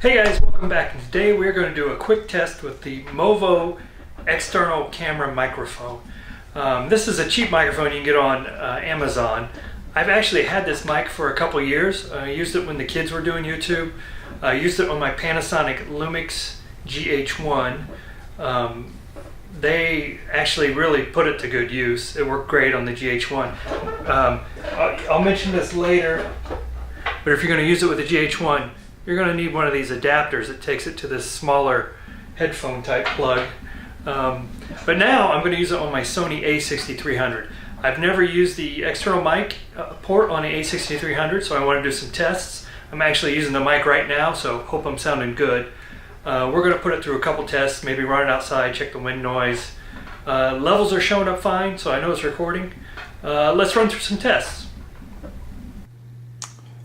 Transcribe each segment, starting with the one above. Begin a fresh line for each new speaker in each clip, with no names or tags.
Hey guys, welcome back. And today we're going to do a quick test with the Movo external camera microphone. This is a cheap microphone you can get on Amazon. I've actually had this mic for a couple years. I used it when the kids were doing YouTube. I used it on my Panasonic Lumix GH1. They actually really put it to good use. It worked great on the GH1. I'll mention this later, but if you're going to use it with the GH1, you're going to need one of these adapters that takes it to this smaller headphone type plug. But now I'm going to use it on my Sony a6300. I've never used the external mic port on the a6300, so I want to do some tests. I'm actually using the mic right now, so hope I'm sounding good. We're going to put it through a couple tests, maybe run it outside, check the wind noise. Levels are showing up fine, so I know it's recording. Let's run through some tests.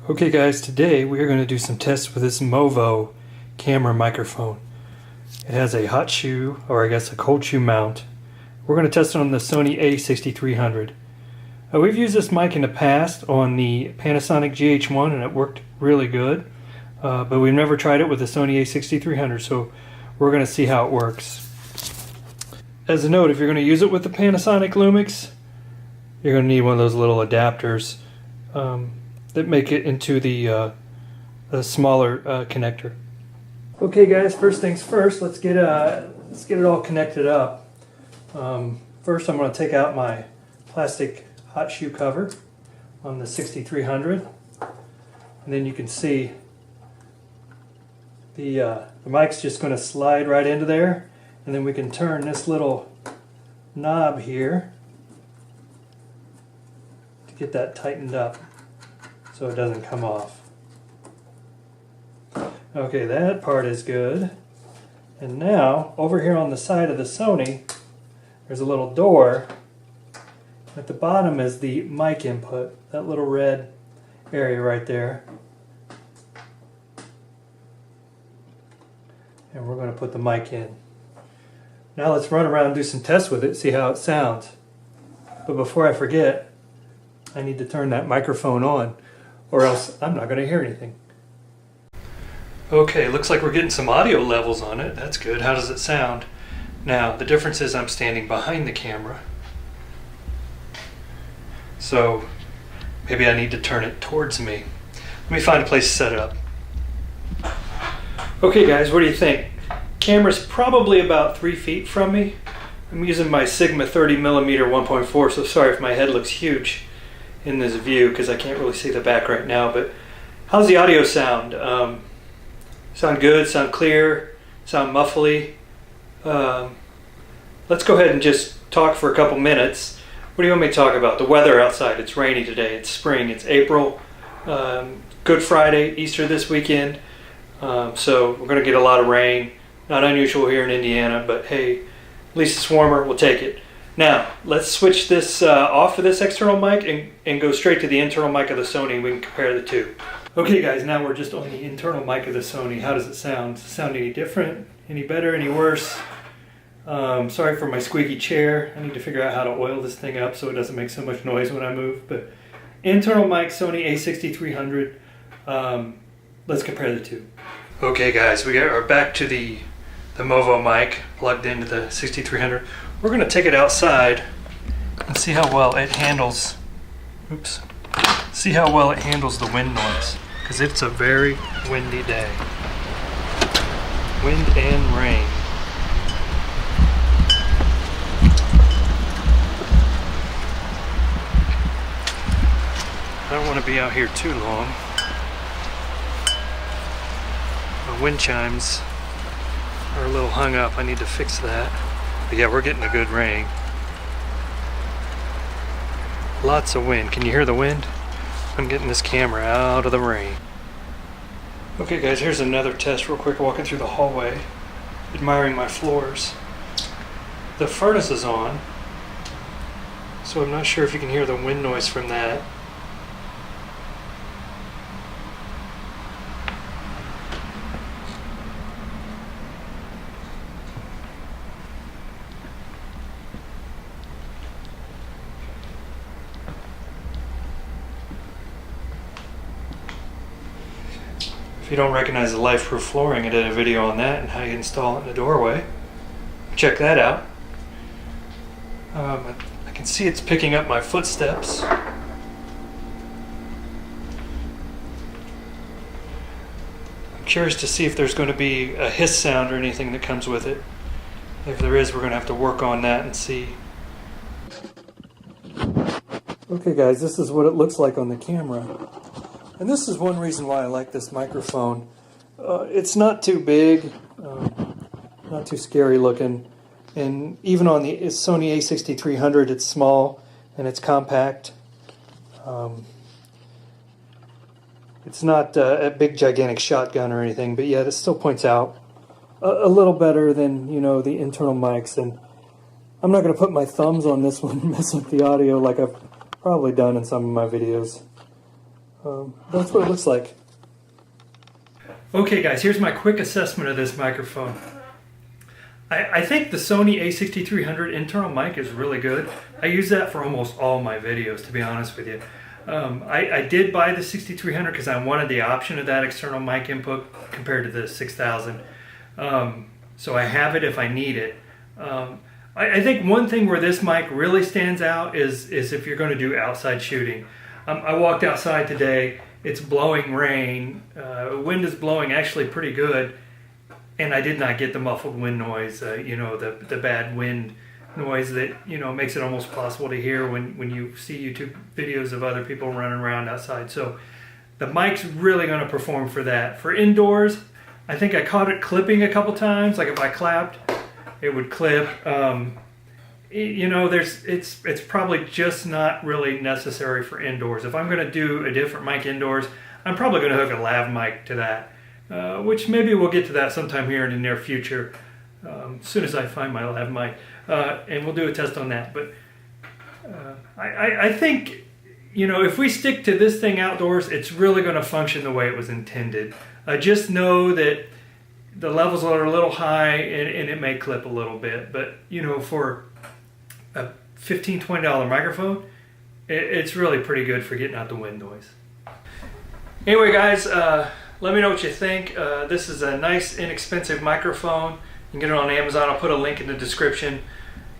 Okay guys, today we are going to do some tests with this Movo camera microphone. It has a hot shoe, or I guess a cold shoe mount. We're going to test it on the Sony a6300. We've used this mic in the past on the Panasonic GH1 and it worked really good. But we've never tried it with the Sony a6300, so we're going to see how it works. As a note, if you're going to use it with the Panasonic Lumix, you're going to need one of those little adapters that make it into the smaller connector. Okay guys, first things first, let's get it all connected up. First I'm going to take out my plastic hot shoe cover on the 6300, and then you can see the mic's just going to slide right into there, and then we can turn this little knob here to get that tightened up so it doesn't come off. Okay, that part is good. And now, over here on the side of the Sony, there's a little door. At the bottom is the mic input, that little red area right there. And we're going to put the mic in. Now let's run around and do some tests with it, see how it sounds. But before I forget, I need to turn that microphone on, or else I'm not going to hear anything. Okay, looks like we're getting some audio levels on it. That's good. How does it sound? Now, the difference is I'm standing behind the camera. So, maybe I need to turn it towards me. Let me find a place to set it up. Okay guys, what do you think? Camera's probably about 3 feet from me. I'm using my Sigma 30mm 1.4, so sorry if my head looks huge in this view because I can't really see the back right now, but how's the audio sound? Sound good, sound clear, sound muffly? Let's go ahead and just talk for a couple minutes. What do you want me to talk about? The weather outside. It's rainy today, it's spring, it's April, Good Friday, Easter this weekend, so we're going to get a lot of rain. Not unusual here in Indiana, but hey, at least it's warmer, we'll take it. Now, let's switch this off of this external mic and go straight to the internal mic of the Sony and we can compare the two. Okay guys, now we're just on the internal mic of the Sony. How does it sound? Does it sound any different? Any better? Any worse? Sorry for my squeaky chair. I need to figure out how to oil this thing up so it doesn't make so much noise when I move. But internal mic, Sony a6300. Let's compare the two. Okay guys, we are back to the Movo mic plugged into the 6300. We're going to take it outside and see how well it handles. Oops. See how well it handles the wind noise, because it's a very windy day. Wind and rain. I don't want to be out here too long. My wind chimes are a little hung up. I need to fix that. But yeah, we're getting a good rain. Lots of wind. Can you hear the wind? I'm getting this camera out of the rain. Okay guys, here's another test real quick, walking through the hallway, admiring my floors. The furnace is on, so I'm not sure if you can hear the wind noise from that. If you don't recognize the life-proof flooring, I did a video on that and how you install it in the doorway. Check that out. I can see it's picking up my footsteps. I'm curious to see if there's going to be a hiss sound or anything that comes with it. If there is, we're going to have to work on that and see. Okay guys, this is what it looks like on the camera. And this is one reason why I like this microphone. It's not too big, not too scary looking. And even on the Sony a6300, it's small and it's compact. It's not a big gigantic shotgun or anything, but yet it still points out a little better than, you know, the internal mics. And I'm not going to put my thumbs on this one and mess up the audio like I've probably done in some of my videos. That's what it looks like. Okay guys, here's my quick assessment of this microphone. I think the Sony a6300 internal mic is really good. I use that for almost all my videos, to be honest with you. I did buy the 6300 because I wanted the option of that external mic input compared to the 6000. So I have it if I need it. I think one thing where this mic really stands out is if you're going to do outside shooting. I walked outside today, it's blowing rain, wind is blowing actually pretty good, and I did not get the muffled wind noise, you know, the bad wind noise that, you know, makes it almost possible to hear when you see YouTube videos of other people running around outside. So the mic's really going to perform for that. For indoors, I think I caught it clipping a couple times, like if I clapped, it would clip. You know, it's probably just not really necessary for indoors. If I'm going to do a different mic indoors, I'm probably going to hook a lav mic to that, which maybe we'll get to that sometime here in the near future, as soon as I find my lav mic, and we'll do a test on that. But I think, you know, if we stick to this thing outdoors, it's really going to function the way it was intended. Just know that the levels are a little high and it may clip a little bit, but, you know, for a $15, $20 microphone, it's really pretty good for getting out the wind noise. Anyway guys, let me know what you think. This is a nice inexpensive microphone. You can get it on Amazon. I'll put a link in the description.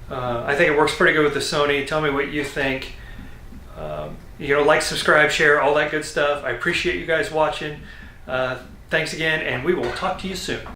I think it works pretty good with the Sony. Tell me what you think. You know, like, subscribe, share, all that good stuff. I appreciate you guys watching. Thanks again, and we will talk to you soon.